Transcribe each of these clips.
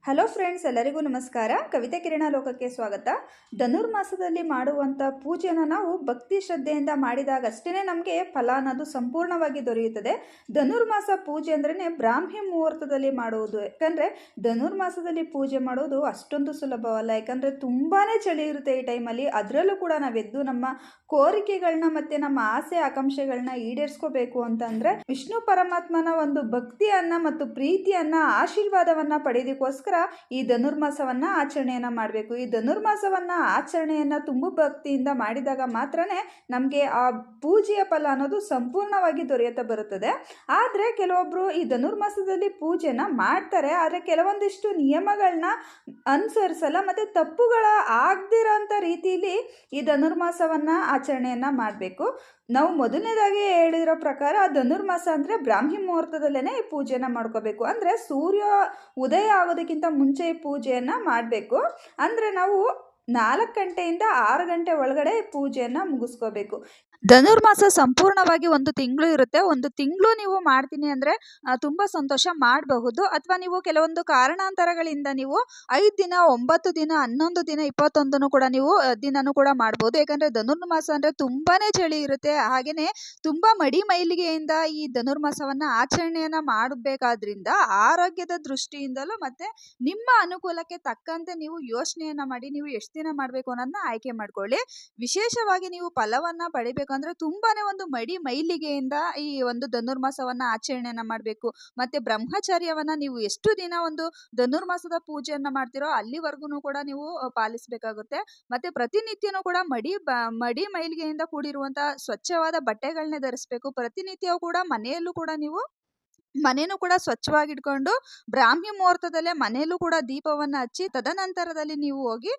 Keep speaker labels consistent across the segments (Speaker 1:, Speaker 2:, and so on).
Speaker 1: Hello friends, ಎಲ್ಲರಿಗೂ ನಮಸ್ಕಾರ. ಕವಿತೆ ಕಿರಣ ಲೋಕಕ್ಕೆ ಸ್ವಾಗತ. ಧನುರ್ಮಾಸದಲ್ಲಿ ಮಾಡುವಂಥ ಪೂಜೆನ ನಾವು ಭಕ್ತಿ ಶ್ರದ್ಧೆಯಿಂದ ಮಾಡಿದಾಗಷ್ಟೇ ನಮಗೆ ಫಲ ಅನ್ನೋದು ಸಂಪೂರ್ಣವಾಗಿ ದೊರೆಯುತ್ತದೆ. ಧನುರ್ಮಾಸ ಪೂಜೆ ಅಂದ್ರೇ ಬ್ರಾಹ್ಮಿ ಮುಹೂರ್ತದಲ್ಲಿ ಮಾಡುವುದು. ಯಾಕಂದರೆ ಧನುರ್ಮಾಸದಲ್ಲಿ ಪೂಜೆ ಮಾಡೋದು ಅಷ್ಟೊಂದು ಸುಲಭವಲ್ಲ. ಯಾಕಂದರೆ ತುಂಬಾ ಚಳಿ ಇರುತ್ತೆ ಈ ಟೈಮಲ್ಲಿ. ಅದರಲ್ಲೂ ಕೂಡ ನಾವೆದ್ದು ನಮ್ಮ ಕೋರಿಕೆಗಳನ್ನ ಮತ್ತು ನಮ್ಮ ಆಸೆ ಆಕಾಂಕ್ಷೆಗಳನ್ನ ಈಡೇರಿಸ್ಕೋಬೇಕು ಅಂತಂದರೆ ವಿಷ್ಣು ಪರಮಾತ್ಮನ ಒಂದು ಭಕ್ತಿಯನ್ನು ಮತ್ತು ಪ್ರೀತಿಯನ್ನು ಆಶೀರ್ವಾದವನ್ನು ಪಡೆಯೋದಕ್ಕೋಸ್ಕರ ಈ ಧನುರ್ಮಾಸವನ್ನ ಆಚರಣೆಯನ್ನ ಮಾಡಬೇಕು. ಈ ಧನುರ್ಮಾಸವನ್ನ ಆಚರಣೆಯನ್ನ ತುಂಬ ಭಕ್ತಿಯಿಂದ ಮಾಡಿದಾಗ ಮಾತ್ರನೇ ನಮಗೆ ಆ ಪೂಜೆಯ ಫಲ ಅನ್ನೋದು ಸಂಪೂರ್ಣವಾಗಿ ದೊರೆಯುತ್ತಾ ಬರುತ್ತದೆ. ಆದರೆ ಕೆಲವೊಬ್ರು ಈ ಧನುರ್ಮಾಸದಲ್ಲಿ ಪೂಜೆನ ಮಾಡ್ತಾರೆ, ಆದರೆ ಕೆಲವೊಂದಿಷ್ಟು ನಿಯಮಗಳನ್ನ ಅನುಸರಿಸಲ್ಲ ಮತ್ತು ತಪ್ಪುಗಳ ಆಗದಿರೋಂಥ ರೀತಿಯಲ್ಲಿ ಈ ಧನುರ್ಮಾಸವನ್ನ ಆಚರಣೆಯನ್ನ ಮಾಡಬೇಕು. ನಾವು ಮೊದಲನೇದಾಗಿ ಹೇಳಿರೋ ಪ್ರಕಾರ ಧನುರ್ಮಾಸ ಅಂದರೆ ಬ್ರಾಹ್ಮಿ ಮುಹೂರ್ತದಲ್ಲೇ ಈ ಪೂಜೆನ ಮಾಡ್ಕೋಬೇಕು. ಅಂದರೆ ಸೂರ್ಯ ಉದಯ ಆಗೋದಕ್ಕಿಂತ ಮುಂಚೆ ಈ ಪೂಜೆಯನ್ನು ಮಾಡಬೇಕು. ಅಂದರೆ ನಾವು 4 ಗಂಟೆಯಿಂದ 6 ಗಂಟೆ ಒಳಗಡೆ ಪೂಜೆಯನ್ನು ಮುಗಿಸ್ಕೋಬೇಕು. ಧನುರ್ಮಾಸ ಸಂಪೂರ್ಣವಾಗಿ 1 ತಿಂಗಳು ಇರುತ್ತೆ. 1 ತಿಂಗಳು ನೀವು ಮಾಡ್ತೀನಿ ಅಂದರೆ ತುಂಬ ಸಂತೋಷ ಮಾಡಬಹುದು. ಅಥವಾ ನೀವು ಕೆಲವೊಂದು ಕಾರಣಾಂತರಗಳಿಂದ ನೀವು 5 ದಿನ, 9 ದಿನ, 11 ದಿನ, 21 ಕೂಡ ನೀವು ದಿನನೂ ಕೂಡ ಮಾಡ್ಬೋದು. ಯಾಕಂದರೆ ಧನುರ್ಮಾಸ ಅಂದರೆ ತುಂಬಾ ಚಳಿ ಇರುತ್ತೆ. ಹಾಗೆಯೇ ತುಂಬ ಮಡಿ ಮೈಲಿಗೆಯಿಂದ ಈ ಧನುರ್ಮಾಸವನ್ನು ಆಚರಣೆಯನ್ನು ಮಾಡಬೇಕಾದ್ರಿಂದ ಆರೋಗ್ಯದ ದೃಷ್ಟಿಯಿಂದಲೂ ಮತ್ತು ನಿಮ್ಮ ಅನುಕೂಲಕ್ಕೆ ತಕ್ಕಂತೆ ನೀವು ಯೋಚನೆಯನ್ನು ಮಾಡಿ ನೀವು ಎಷ್ಟು ದಿನ ಮಾಡಬೇಕು ಅನ್ನೋದನ್ನ ಆಯ್ಕೆ ಮಾಡ್ಕೊಳ್ಳಿ. ವಿಶೇಷವಾಗಿ ನೀವು ಫಲವನ್ನು ಪಡಿಬೇಕು ಅಂದ್ರೆ ತುಂಬಾನೇ ಒಂದು ಮಡಿ ಮೈಲಿಗೆಯಿಂದ ಈ ಒಂದು ಧನುರ್ಮಾಸವನ್ನ ಆಚರಣೆಯನ್ನ ಮಾಡಬೇಕು. ಮತ್ತೆ ಬ್ರಹ್ಮಚರ್ಯವನ್ನ ನೀವು ಎಷ್ಟು ದಿನ ಒಂದು ಧನುರ್ಮಾಸದ ಪೂಜೆಯನ್ನ ಮಾಡ್ತಿರೋ ಅಲ್ಲಿವರೆಗೂ ಕೂಡ ನೀವು ಪಾಲಿಸಬೇಕಾಗುತ್ತೆ. ಮತ್ತೆ ಪ್ರತಿನಿತ್ಯನೂ ಕೂಡ ಮಡಿ ಮೈಲಿಗೆಯಿಂದ ಕೂಡಿರುವಂತಹ ಸ್ವಚ್ಛವಾದ ಬಟ್ಟೆಗಳನ್ನೇ ಧರಿಸಬೇಕು. ಪ್ರತಿನಿತ್ಯವೂ ಕೂಡ ಮನೆಯಲ್ಲೂ ಕೂಡ ನೀವು ಮನೇನು ಕೂಡ ಸ್ವಚ್ಛವಾಗಿ ಇಟ್ಕೊಂಡು ಬ್ರಾಹ್ಮಿ ಮುಹೂರ್ತದಲ್ಲೇ ಮನೆಯಲ್ಲೂ ಕೂಡ ದೀಪವನ್ನು ಹಚ್ಚಿ ತದನಂತರದಲ್ಲಿ ನೀವು ಹೋಗಿ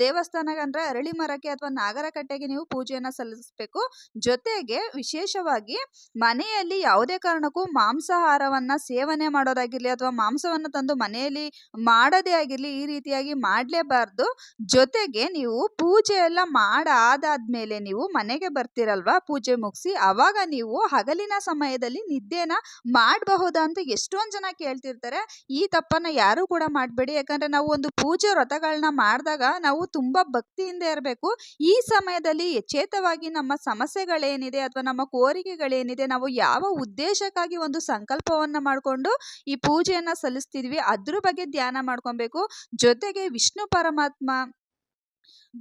Speaker 1: ದೇವಸ್ಥಾನಕ್ಕೆ ಅಂದರೆ ಅರಳಿ ಮರಕ್ಕೆ ಅಥವಾ ನಾಗರ ಕಟ್ಟೆಗೆ ನೀವು ಪೂಜೆಯನ್ನು ಸಲ್ಲಿಸಬೇಕು. ಜೊತೆಗೆ ವಿಶೇಷವಾಗಿ ಮನೆಯಲ್ಲಿ ಯಾವುದೇ ಕಾರಣಕ್ಕೂ ಮಾಂಸಾಹಾರವನ್ನು ಸೇವನೆ ಮಾಡೋದಾಗಿರಲಿ ಅಥವಾ ಮಾಂಸವನ್ನು ತಂದು ಮನೆಯಲ್ಲಿ ಮಾಡೋದೇ ಆಗಿರಲಿ ಈ ರೀತಿಯಾಗಿ ಮಾಡಲೇಬಾರ್ದು. ಜೊತೆಗೆ ನೀವು ಪೂಜೆ ಎಲ್ಲ ಮಾಡಾದಾದ್ಮೇಲೆ ನೀವು ಮನೆಗೆ ಬರ್ತಿರಲ್ವಾ ಪೂಜೆ ಮುಗಿಸಿ, ಆವಾಗ ನೀವು ಹಗಲಿನ ಸಮಯದಲ್ಲಿ ನಿದ್ದೆನ ಮಾಡಬಹುದು ಅಂತ ಎಷ್ಟೊಂದು ಜನ ಕೇಳ್ತಿರ್ತಾರೆ. ಈ ತಪ್ಪನ್ನ ಯಾರು ಕೂಡ ಮಾಡಬೇಡಿ. ಯಾಕಂದ್ರೆ ನಾವು ಒಂದು ಪೂಜೆ ವ್ರತಗಳನ್ನ ಮಾಡಿದಾಗ ನಾವು ತುಂಬಾ ಭಕ್ತಿಯಿಂದ ಇರಬೇಕು. ಈ ಸಮಯದಲ್ಲಿ ಎಚ್ಚೇತವಾಗಿ ನಮ್ಮ ಸಮಸ್ಯೆಗಳೇನಿದೆ ಅಥವಾ ನಮ್ಮ ಕೋರಿಕೆಗಳೇನಿದೆ, ನಾವು ಯಾವ ಉದ್ದೇಶಕ್ಕಾಗಿ ಒಂದು ಸಂಕಲ್ಪವನ್ನ ಮಾಡಿಕೊಂಡು ಈ ಪೂಜೆಯನ್ನ ಸಲ್ಲಿಸ್ತಿದ್ವಿ ಅದ್ರ ಬಗ್ಗೆ ಧ್ಯಾನ ಮಾಡ್ಕೊಬೇಕು. ಜೊತೆಗೆ ವಿಷ್ಣು ಪರಮಾತ್ಮ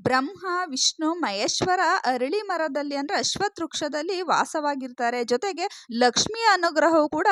Speaker 1: ಬ್ರಹ್ಮ, ವಿಷ್ಣು, ಮಹೇಶ್ವರ ಅರಳಿ ಮರದಲ್ಲಿ ಅಂದ್ರೆ ಅಶ್ವತ್ಥ ವೃಕ್ಷದಲ್ಲಿ ವಾಸವಾಗಿರ್ತಾರೆ. ಜೊತೆಗೆ ಲಕ್ಷ್ಮಿಯ ಅನುಗ್ರಹವು ಕೂಡ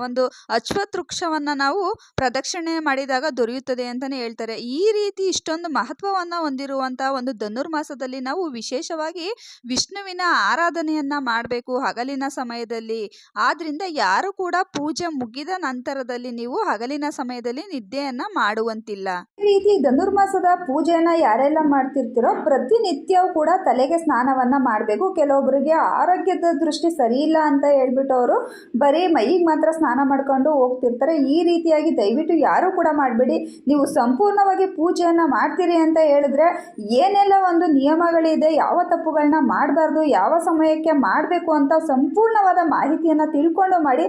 Speaker 1: ಒಂದು ಅಶ್ವತ್ಥ ವೃಕ್ಷವನ್ನ ನಾವು ಪ್ರದಕ್ಷಿಣೆ ಮಾಡಿದಾಗ ದೊರೆಯುತ್ತದೆ ಅಂತಾನೆ ಹೇಳ್ತಾರೆ. ಈ ರೀತಿ ಇಷ್ಟೊಂದು ಮಹತ್ವವನ್ನ ಹೊಂದಿರುವಂತಹ ಒಂದು ಧನುರ್ಮಾಸದಲ್ಲಿ ನಾವು ವಿಶೇಷವಾಗಿ ವಿಷ್ಣುವಿನ ಆರಾಧನೆಯನ್ನ ಮಾಡಬೇಕು ಹಗಲಿನ ಸಮಯದಲ್ಲಿ. ಆದ್ರಿಂದ ಯಾರು ಕೂಡ ಪೂಜೆ ಮುಗಿದ ನಂತರದಲ್ಲಿ ನೀವು ಹಗಲಿನ ಸಮಯದಲ್ಲಿ ನಿದ್ದೆಯನ್ನ ಮಾಡುವಂತಿಲ್ಲ. ಈ ರೀತಿ ಧನುರ್ಮಾಸದ ಪೂಜೆಯನ್ನ ಯಾರೆಲ್ಲ ಮಾಡ್ತಿರ್ತೀರೋ ಪ್ರತಿನಿತ್ಯವೂ ಕೂಡ ತಲೆಗೆ ಸ್ನಾನವನ್ನ ಮಾಡಬೇಕು. ಕೆಲವೊಬ್ಬರಿಗೆ ಆರೋಗ್ಯದ ದೃಷ್ಟಿ ಸರಿ ಇಲ್ಲ ಅಂತ ಹೇಳ್ಬಿಟ್ಟು ಅವರು ಬರೀ ಮೈಗೆ ಮಾತ್ರ ಸ್ನಾನ ಮಾಡ್ಕೊಂಡು ಹೋಗ್ತಿರ್ತಾರೆ. ಈ ರೀತಿಯಾಗಿ ದಯವಿಟ್ಟು ಯಾರು ಕೂಡ ಮಾಡಬೇಡಿ. ನೀವು ಸಂಪೂರ್ಣವಾಗಿ ಪೂಜೆಯನ್ನ ಮಾಡ್ತೀರಿ ಅಂತ ಹೇಳಿದ್ರೆ ಏನೆಲ್ಲ ಒಂದು ನಿಯಮಗಳಿದೆ, ಯಾವ ತಪ್ಪುಗಳನ್ನ ಮಾಡಬಾರ್ದು, ಯಾವ ಸಮಯಕ್ಕೆ ಮಾಡಬೇಕು ಅಂತ ಸಂಪೂರ್ಣವಾದ ಮಾಹಿತಿಯನ್ನು ತಿಳ್ಕೊಂಡು ಮಾಡಿ.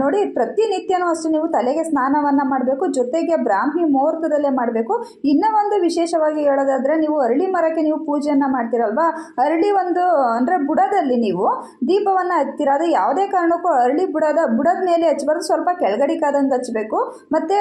Speaker 1: ನೋಡಿ, ಪ್ರತಿನಿತ್ಯನೂ ಅಷ್ಟೇ ನೀವು ತಲೆಗೆ ಸ್ನಾನವನ್ನ ಮಾಡಬೇಕು. ಜೊತೆಗೆ ಬ್ರಾಹ್ಮಿ ಮುಹೂರ್ತದಲ್ಲೇ ಮಾಡಬೇಕು. ಇನ್ನೂ ಒಂದು ವಿಶೇಷವಾಗಿ ಹೇಳೋದಾದ್ರೆ, ನೀವು ಅರಳಿ ಮರಕ್ಕೆ ನೀವು ಪೂಜೆಯನ್ನ ಮಾಡ್ತೀರಲ್ವಾ, ಅರಳಿ ಒಂದು ಅಂದ್ರೆ ಬುಡದಲ್ಲಿ ನೀವು ದೀಪವನ್ನ ಹಚ್ತೀರ. ಅದು ಯಾವುದೇ ಕಾರಣಕ್ಕೂ ಅರಳಿ ಬುಡದ ಮೇಲೆ ಹಚ್ಚಬಾರ್ದು, ಸ್ವಲ್ಪ ಕೆಳಗಡಿಕಾದಂಗೆ ಹಚ್ಚಬೇಕು. ಮತ್ತೆ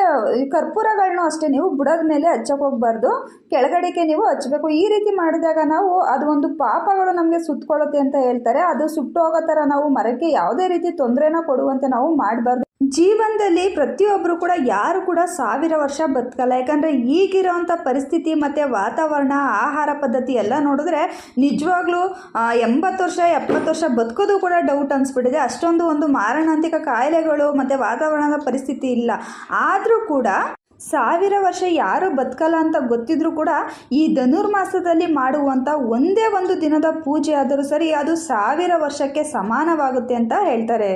Speaker 1: ಕರ್ಪೂರಗಳನ್ನೂ ಅಷ್ಟೇ ನೀವು ಬುಡದ ಮೇಲೆ ಹಚ್ಚಕ್ಕೆ ಹೋಗ್ಬಾರ್ದು, ಕೆಳಗಡೆಗೆ ನೀವು ಹಚ್ಚಬೇಕು. ಈ ರೀತಿ ಮಾಡಿದಾಗ ನಾವು ಅದು ಒಂದು ಪಾಪಗಳು ನಮಗೆ ಸುತ್ತಕೊಳ್ಳುತ್ತೆ ಅಂತ ಹೇಳ್ತಾರೆ. ಅದು ಸುಟ್ಟು ಹೋಗೋ ಥರ ನಾವು ಮರಕ್ಕೆ ಯಾವುದೇ ರೀತಿ ತೊಂದರೆನ ಕೊಡುವಂತೆ ನಾವು ಮಾಡಬಾರ್ದು. ಜೀವನದಲ್ಲಿ ಪ್ರತಿಯೊಬ್ಬರು ಕೂಡ ಯಾರು ಕೂಡ 1000 ವರ್ಷ ಬದುಕಲ್ಲ. ಯಾಕಂದರೆ ಈಗಿರೋವಂಥ ಪರಿಸ್ಥಿತಿ ಮತ್ತು ವಾತಾವರಣ, ಆಹಾರ ಪದ್ಧತಿ ಎಲ್ಲ ನೋಡಿದ್ರೆ ನಿಜವಾಗ್ಲೂ 80 ವರ್ಷ 70 ವರ್ಷ ಬದುಕೋದು ಕೂಡ ಡೌಟ್ ಅನಿಸ್ಬಿಟ್ಟಿದೆ. ಅಷ್ಟೊಂದು ಒಂದು ಮಾರಣಾಂತಿಕ ಕಾಯಿಲೆಗಳು ಮತ್ತು ವಾತಾವರಣದ ಪರಿಸ್ಥಿತಿ ಇಲ್ಲ. ಆದರೂ ಕೂಡ 1000 ವರ್ಷ ಯಾರು ಬದುಕಲ್ಲ ಅಂತ ಗೊತ್ತಿದ್ರೂ ಕೂಡ ಈ ಧನುರ್ಮಾಸದಲ್ಲಿ ಮಾಡುವಂಥ ಒಂದೇ ಒಂದು ದಿನದ ಪೂಜೆ ಆದರೂ ಸರಿ ಅದು 1000 ವರ್ಷಕ್ಕೆ ಸಮಾನವಾಗುತ್ತೆ ಅಂತ ಹೇಳ್ತಾರೆ.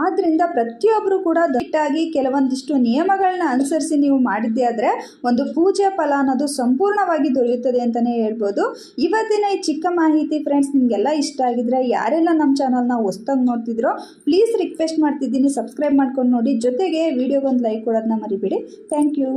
Speaker 1: ಆದ್ದರಿಂದ ಪ್ರತಿಯೊಬ್ಬರು ಕೂಡ ದಟ್ಟಾಗಿ ಕೆಲವೊಂದಿಷ್ಟು ನಿಯಮಗಳನ್ನ ಅನುಸರಿಸಿ ನೀವು ಮಾಡಿದ್ದೆ ಆದರೆ ಒಂದು ಪೂಜೆ ಫಲ ಅನ್ನೋದು ಸಂಪೂರ್ಣವಾಗಿ ದೊರೆಯುತ್ತದೆ ಅಂತಲೇ ಹೇಳ್ಬೋದು. ಇವತ್ತಿನ ಈ ಚಿಕ್ಕ ಮಾಹಿತಿ ಫ್ರೆಂಡ್ಸ್ ನಿಮಗೆಲ್ಲ ಇಷ್ಟ ಆಗಿದ್ರೆ, ಯಾರೆಲ್ಲ ನಮ್ಮ ಚಾನಲ್ನ ಹೊಸ್ದಾಗಿ ನೋಡ್ತಿದ್ರೋ ಪ್ಲೀಸ್ ರಿಕ್ವೆಸ್ಟ್ ಮಾಡ್ತಿದ್ದೀನಿ, ಸಬ್ಸ್ಕ್ರೈಬ್ ಮಾಡ್ಕೊಂಡು ನೋಡಿ. ಜೊತೆಗೆ ವಿಡಿಯೋಗೊಂದು ಲೈಕ್ ಕೊಡೋದನ್ನ ಮರಿಬೇಡಿ. Thank you.